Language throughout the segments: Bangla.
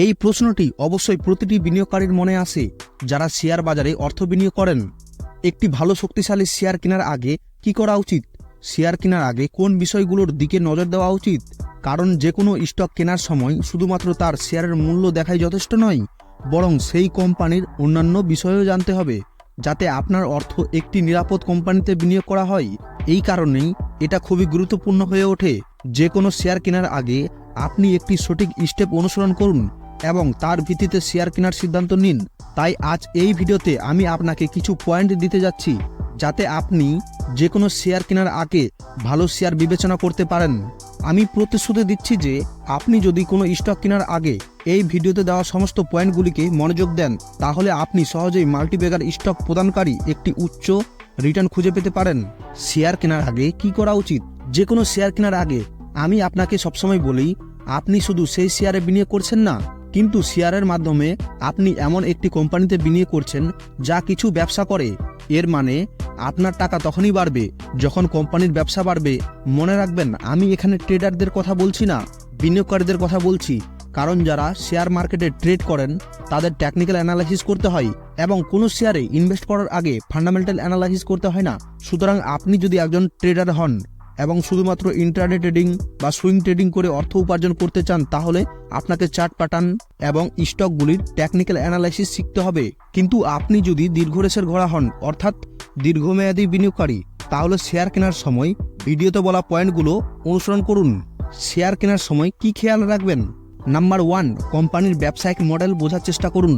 এই প্রশ্নটি অবশ্যই প্রতিটি বিনিয়োগকারীর মনে আসে যারা শেয়ার বাজারে অর্থ বিনিয়োগ করেন। একটি ভালো শক্তিশালী শেয়ার কেনার আগে কি করা উচিত? শেয়ার কেনার আগে কোন বিষয়গুলোর দিকে নজর দেওয়া উচিত? কারণ যে কোনো স্টক কেনার সময় শুধুমাত্র তার শেয়ারের মূল্য দেখাই যথেষ্ট নয়, বরং সেই কোম্পানির অন্যান্য বিষয়ও জানতে হবে, যাতে আপনার অর্থ একটি নিরাপদ কোম্পানিতে বিনিয়োগ করা হয়। এই কারণেই এটা খুবই গুরুত্বপূর্ণ হয়ে ওঠে। যে কোনো শেয়ার কেনার আগে আপনি একটি সঠিক স্টেপ অনুসরণ করুন এবং তার ভিত্তিতে শেয়ার কেনার সিদ্ধান্ত নিন। তাই আজ এই ভিডিওতে আমি আপনাকে কিছু পয়েন্ট দিতে যাচ্ছি, যাতে আপনি যে কোনো শেয়ার কেনার আগে ভালো শেয়ার বিবেচনা করতে পারেন। আমি প্রতিশ্রুতি দিচ্ছি যে আপনি যদি কোনো স্টক কেনার আগে এই ভিডিওতে দেওয়া সমস্ত পয়েন্টগুলিকে মনোযোগ দেন, তাহলে আপনি সহজেই মাল্টিব্যাগার স্টক প্রদানকারী একটি উচ্চ রিটার্ন খুঁজে পেতে পারেন। শেয়ার কেনার আগে কি করা উচিত? যে কোনো শেয়ার কেনার আগে আমি আপনাকে সবসময় বলি, আপনি শুধু সেই শেয়ারে বিনিয়োগ করছেন না, কিন্তু শেয়ারের মাধ্যমে আপনি এমন একটি কোম্পানিতে বিনিয়োগ করছেন যা কিছু ব্যবসা করে। এর মানে আপনার টাকা তখনই বাড়বে যখন কোম্পানির ব্যবসা বাড়বে। মনে রাখবেন, আমি এখানে ট্রেডারদের কথা বলছি না, বিনিয়োগকারীদের কথা বলছি। কারণ যারা শেয়ার মার্কেটে ট্রেড করেন তাদের টেকনিক্যাল অ্যানালাইসিস করতে হয় এবং কোনো শেয়ারে ইনভেস্ট করার আগে ফান্ডামেন্টাল অ্যানালাইসিস করতে হয় না। সুতরাং আপনি যদি একজন ট্রেডার হন এবং শুধুমাত্র ইন্ট্রাডে ট্রেডিং বা সুইং ট্রেডিং করে অর্থ উপার্জন করতে চান, তাহলে আপনাকে চার্ট প্যাটার্ন এবং স্টকগুলির টেকনিক্যাল অ্যানালাইসিস শিখতে হবে। কিন্তু আপনি যদি দীর্ঘরেসের ঘোড়া হন, অর্থাৎ দীর্ঘমেয়াদী বিনিয়োগকারী, তাহলে শেয়ার কেনার সময় ভিডিওতে বলা পয়েন্টগুলো অনুসরণ করুন। শেয়ার কেনার সময় কি খেয়াল রাখবেন? নাম্বার 1, কোম্পানির ব্যবসায়িক মডেল বোঝার চেষ্টা করুন।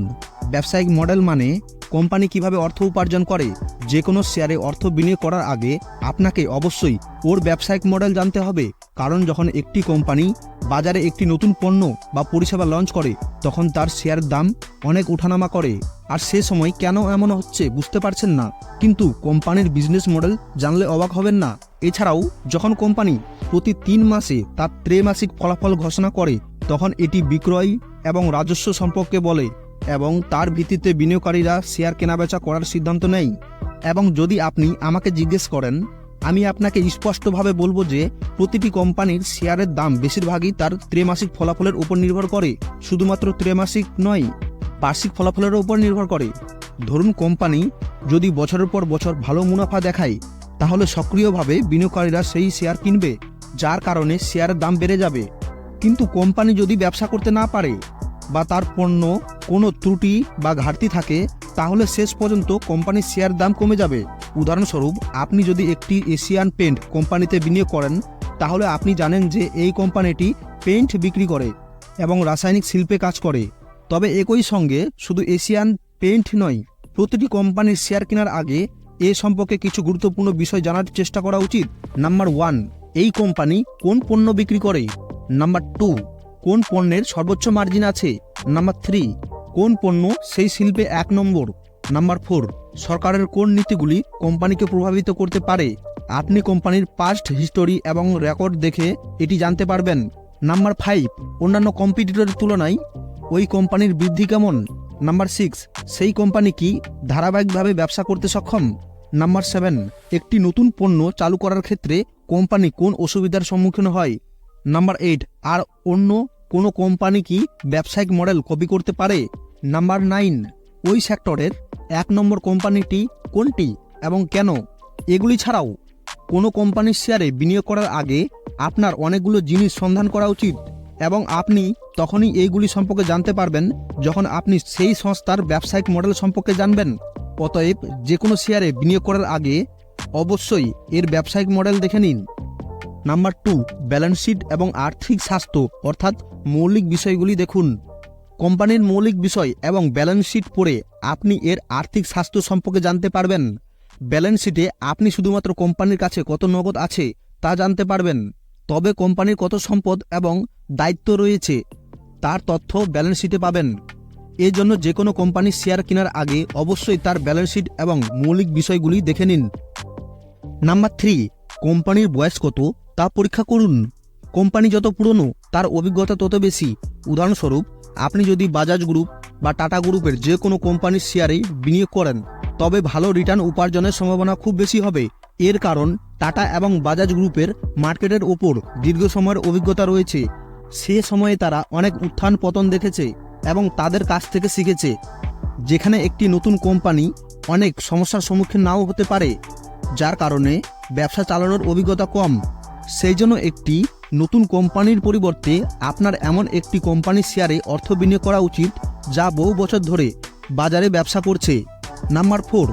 ব্যবসায়িক মডেল মানে কোম্পানি কিভাবে অর্থ উপার্জন করে। যে কোনো শেয়ারে অর্থ বিনিয়োগ করার আগে আপনাকে অবশ্যই ওর ব্যবসায়িক মডেল জানতে হবে। কারণ যখন একটি কোম্পানি বাজারে একটি নতুন পণ্য বা পরিষেবা লঞ্চ করে, তখন তার শেয়ার দাম অনেক ওঠানামা করে। আর সে সময় কেন এমন হচ্ছে বুঝতে পারছেন না, কিন্তু কোম্পানির বিজনেস মডেল জানলে অবাক হবেন না। এছাড়াও যখন কোম্পানি প্রতি 3 মাসে তার ত্রৈমাসিক ফলাফল ঘোষণা করে, তখন এটি বিক্রয় এবং রাজস্ব সম্পর্কে বলে এবং তার ভিত্তিতে বিনিয়োগকারীরা শেয়ার কেনাবেচা করার সিদ্ধান্ত নেয়। এবং যদি আপনি আমাকে জিজ্ঞেস করেন, আমি আপনাকে স্পষ্টভাবে বলবো যে প্রতিটি কোম্পানির শেয়ারের দাম বেশিরভাগই তার ত্রৈমাসিক ফলাফলের উপর নির্ভর করে। শুধুমাত্র ত্রৈমাসিক নয়, বার্ষিক ফলাফলের উপর নির্ভর করে। ধরুন, কোম্পানি যদি বছরের পর বছর ভালো মুনাফা দেখায়, তাহলে সক্রিয়ভাবে বিনিয়োগকারীরা সেই শেয়ার কিনবে, যার কারণে শেয়ারের দাম বেড়ে যাবে। কিন্তু কোম্পানি যদি ব্যবসা করতে না পারে বা তার পণ্য কোনো ত্রুটি বা ঘাটতি থাকে, তাহলে শেষ পর্যন্ত কোম্পানির শেয়ার দাম কমে যাবে। উদাহরণস্বরূপ, আপনি যদি একটি এশিয়ান পেইন্ট কোম্পানিতে বিনিয়োগ করেন, তাহলে আপনি জানেন যে এই কোম্পানিটি পেইন্ট বিক্রি করে এবং রাসায়নিক শিল্পে কাজ করে। তবে একই সঙ্গে শুধু এশিয়ান পেইন্ট নয়, প্রতিটি কোম্পানির শেয়ার কেনার আগে এ সম্পর্কে কিছু গুরুত্বপূর্ণ বিষয় জানার চেষ্টা করা উচিত। নাম্বার 1, এই কোম্পানি কোন পণ্য বিক্রি করে। নাম্বার 2, কোন পণ্যের সর্বোচ্চ মার্জিন আছে। নাম্বার 3, কোন পণ্য সেই শিল্পে 1 নম্বর। নাম্বার 4, সরকারের কোন নীতিগুলি কোম্পানিকে প্রভাবিত করতে পারে। আপনি কোম্পানির পাস্ট হিস্টোরি এবং রেকর্ড দেখে এটি জানতে পারবেন। নাম্বার 5, অন্যান্য কম্পিটিটরের তুলনায় ওই কোম্পানির বৃদ্ধি কেমন। নাম্বার 6, সেই কোম্পানি কি ধারাবাহিকভাবে ব্যবসা করতে সক্ষম। নাম্বার 7, একটি নতুন পণ্য চালু করার ক্ষেত্রে কোম্পানি কোন অসুবিধার সম্মুখীন হয়। নাম্বার 8, আর অন্য কোনো কোম্পানি কি ব্যবসায়িক মডেল কপি করতে পারে। নাম্বার 9, ওই সেক্টরের 1 নম্বর কোম্পানিটি কোনটি এবং কেন। এগুলি ছাড়াও কোনো কোম্পানির শেয়ারে বিনিয়োগ করার আগে আপনার অনেকগুলো জিনিস সন্ধান করা উচিত এবং আপনি তখনই এইগুলি সম্পর্কে জানতে পারবেন যখন আপনি সেই সংস্থার ব্যবসায়িক মডেল সম্পর্কে জানবেন। অতএব যে কোনো শেয়ারে বিনিয়োগ করার আগে অবশ্যই এর ব্যবসায়িক মডেল দেখে নিন। নাম্বার 2, ব্যালেন্স শিট এবং আর্থিক স্বাস্থ্য, অর্থাৎ মৌলিক বিষয়গুলি দেখুন। কোম্পানির মৌলিক বিষয় এবং ব্যালেন্স শিট পড়ে আপনি এর আর্থিক স্বাস্থ্য সম্পর্কে জানতে পারবেন। ব্যালেন্স শিটে আপনি শুধুমাত্র কোম্পানির কাছে কত নগদ আছে তা জানতে পারবেন, তবে কোম্পানির কত সম্পদ এবং দায়িত্ব রয়েছে তার তথ্য ব্যালেন্স শিটে পাবেন। এর জন্য যে কোনো কোম্পানির শেয়ার কেনার আগে অবশ্যই তার ব্যালেন্স শিট এবং মৌলিক বিষয়গুলি দেখে নিন। নাম্বার 3, কোম্পানির বয়স কত তা পরীক্ষা করুন। কোম্পানি যত পুরনো, তার অভিজ্ঞতা তত বেশি। উদাহরণস্বরূপ, আপনি যদি বাজাজ গ্রুপ বা টাটা গ্রুপের যে কোনো কোম্পানির শেয়ারে বিনিয়োগ করেন, তবে ভালো রিটার্ন উপার্জনের সম্ভাবনা খুব বেশি হবে। এর কারণ টাটা এবং বাজাজ গ্রুপের মার্কেটের ওপর দীর্ঘ সময়ের অভিজ্ঞতা রয়েছে। সে সময়ে তারা অনেক উত্থান পতন দেখেছে এবং তাদের কাছ থেকে শিখেছে। যেখানে একটি নতুন কোম্পানি অনেক সমস্যার সম্মুখীন নাও হতে পারে, যার কারণে ব্যবসা চালানোর অভিজ্ঞতা কম। সেই জন্য একটি নতুন কোম্পানির পরিবর্তে আপনার এমন একটি কোম্পানির শেয়ারে অর্থ বিনিয়োগ করা উচিত যা বহু বছর ধরে বাজারে ব্যবসা করছে। নাম্বার 4,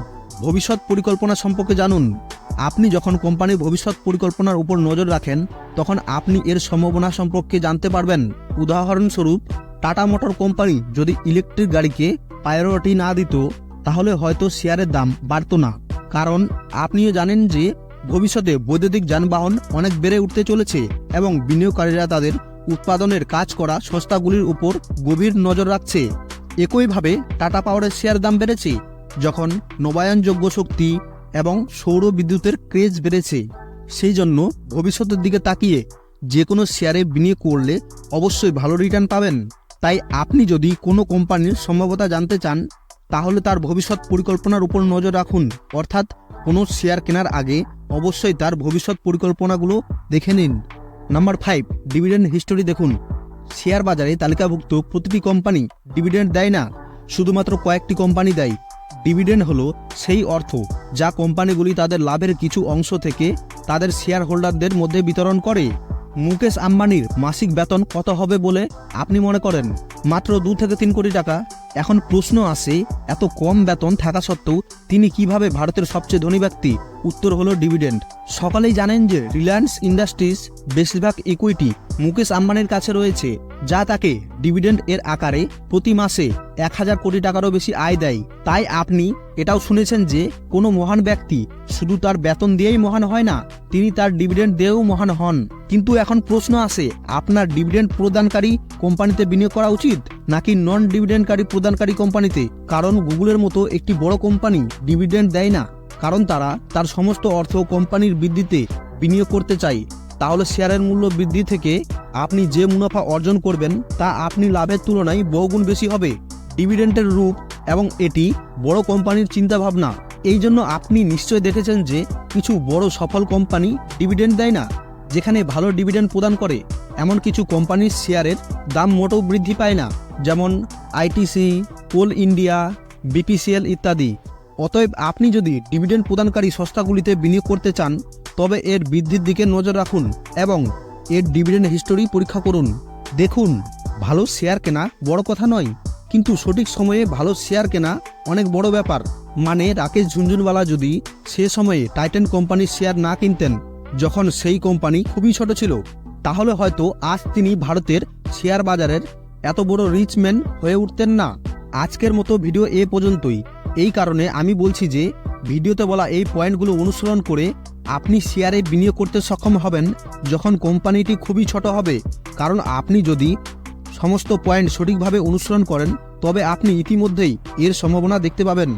ভবিষ্যৎ পরিকল্পনা সম্পর্কে জানুন। আপনি যখন কোম্পানির ভবিষ্যৎ পরিকল্পনার উপর নজর রাখেন তখন আপনি এর সম্ভাবনা সম্পর্কে জানতে পারবেন। উদাহরণস্বরূপ, টাটা মোটর কোম্পানি যদি ইলেকট্রিক গাড়িকে প্রায়োরিটি না দিত তাহলে হয়তো শেয়ারের দাম বাড়ত না। কারণ আপনিও জানেন যে ভবিষ্যতে বৈদ্যুতিক যানবাহন অনেক বেড়ে উঠতে চলেছে এবং বিনিয়োগকারীরা তাদের উৎপাদনের কাজ করা সংস্থাগুলির উপর গভীর নজর রাখছে। একইভাবে টাটা পাওয়ারের শেয়ার দাম বেড়েছে যখন নবায়নযোগ্য শক্তি এবং সৌর বিদ্যুতের ক্রেজ বেড়েছে। সেই জন্য ভবিষ্যতের দিকে তাকিয়ে যে কোনো শেয়ারে বিনিয়োগ করলে অবশ্যই ভালো রিটার্ন পাবেন। তাই আপনি যদি কোনো কোম্পানির সম্ভাব্যতা জানতে চান তাহলে তার ভবিষ্যৎ পরিকল্পনার উপর নজর রাখুন। অর্থাৎ কোনো শেয়ার কেনার আগে অবশ্যই তার ভবিষ্যৎ পরিকল্পনাগুলো দেখে নিন। নাম্বার 5, ডিভিডেন্ড হিস্টোরি দেখুন। শেয়ার বাজারে তালিকাভুক্ত প্রতিটি কোম্পানি ডিভিডেন্ড দেয় না, শুধুমাত্র কয়েকটি কোম্পানি দেয়। ডিভিডেন্ড হলো সেই অর্থ যা কোম্পানিগুলি তাদের লাভের কিছু অংশ থেকে তাদের শেয়ার হোল্ডারদের মধ্যে বিতরণ করে। মুকেশ আম্বানির মাসিক বেতন কত হবে বলে আপনি মনে করেন? মাত্র 2 থেকে 3 কোটি টাকা। এখন প্রশ্ন আসে, এত কম বেতন থাকা সত্ত্বেও তিনি কিভাবে ভারতের সবচেয়ে ধনী ব্যক্তি? উত্তর হলো ডিভিডেন্ড। সকলেই জানেন যে রিলায়েন্স ইন্ডাস্ট্রিজ বেশিরভাগ ইকুইটি মুকেশ আম্বানির কাছে রয়েছে, যা তাকে ডিভিডেন্ড এর আকারে প্রতি মাসে 1000 কোটি টাকারও বেশি আয় দেয়। তাই আপনি এটাও শুনেছেন যে কোনো মহান ব্যক্তি শুধু তার বেতন দিয়েই মহান হয় না, তিনি তার ডিভিডেন্ড দিয়েও মহান হন। কিন্তু এখন প্রশ্ন আসে, আপনার ডিভিডেন্ড প্রদানকারী কোম্পানিতে বিনিয়োগ করা উচিত নাকি নন ডিভিডেন্ডকারী প্রদানকারী কোম্পানিতে? কারণ গুগলের মতো একটি বড় কোম্পানি ডিভিডেন্ড দেয় না, কারণ তারা তার সমস্ত অর্থ কোম্পানির বৃদ্ধিতে বিনিয়োগ করতে চায়। তাহলে শেয়ারের মূল্য বৃদ্ধি থেকে আপনি যে মুনাফা অর্জন করবেন তা আপনি লাভের তুলনায় বহুগুণ বেশি হবে। ডিভিডেন্ডের রূপ এবং এটি বড় কোম্পানির চিন্তাভাবনা। এই জন্য আপনি নিশ্চয় দেখেছেন যে কিছু বড় সফল কোম্পানি ডিভিডেন্ড দেয় না। যেখানে ভালো ডিভিডেন্ড প্রদান করে এমন কিছু কোম্পানির শেয়ারের দাম মোটেও বৃদ্ধি পায় না, যেমন আইটিসি, কোল ইন্ডিয়া, বিপিসিএল ইত্যাদি। অতএব আপনি যদি ডিভিডেন্ড প্রদানকারী সংস্থাগুলিতে বিনিয়োগ করতে চান তবে এর বৃদ্ধির দিকে নজর রাখুন এবং এর ডিভিডেন্ড হিস্টোরি পরীক্ষা করুন। দেখুন, ভালো শেয়ার কেনা বড় কথা নয়, কিন্তু সঠিক সময়ে ভালো শেয়ার কেনা অনেক বড় ব্যাপার। মানে রাকেশ ঝুনঝুনওয়ালা যদি সে সময়ে টাইটান কোম্পানির শেয়ার না কিনতেন যখন সেই কোম্পানি খুবই ছোট ছিল, তাহলে হয়তো আজ তিনি ভারতের শেয়ার বাজারের এত বড় রিচ ম্যান হয়ে উঠতেন না। আজকের মতো ভিডিও এ পর্যন্তই। এই কারণে আমি বলছি যে ভিডিওতে বলা এই পয়েন্টগুলো অনুসরণ করে আপনি শেয়ারে বিনিয়োগ করতে সক্ষম হবেন যখন কোম্পানিটি খুবই ছোট হবে। কারণ আপনি যদি সমস্ত পয়েন্ট সঠিকভাবে অনুসরণ করেন তবে আপনি ইতিমধ্যেই এর সম্ভাবনা দেখতে পাবেন।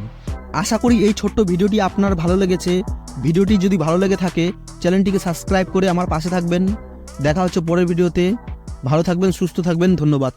আশা করি এই ছোট্ট ভিডিওটি আপনার ভালো লেগেছে। ভিডিওটি যদি ভালো লেগে থাকে চ্যানেলটিকে সাবস্ক্রাইব করে আমার পাশে থাকবেন। দেখা হচ্ছে পরের ভিডিওতে। ভালো থাকবেন, সুস্থ থাকবেন। ধন্যবাদ।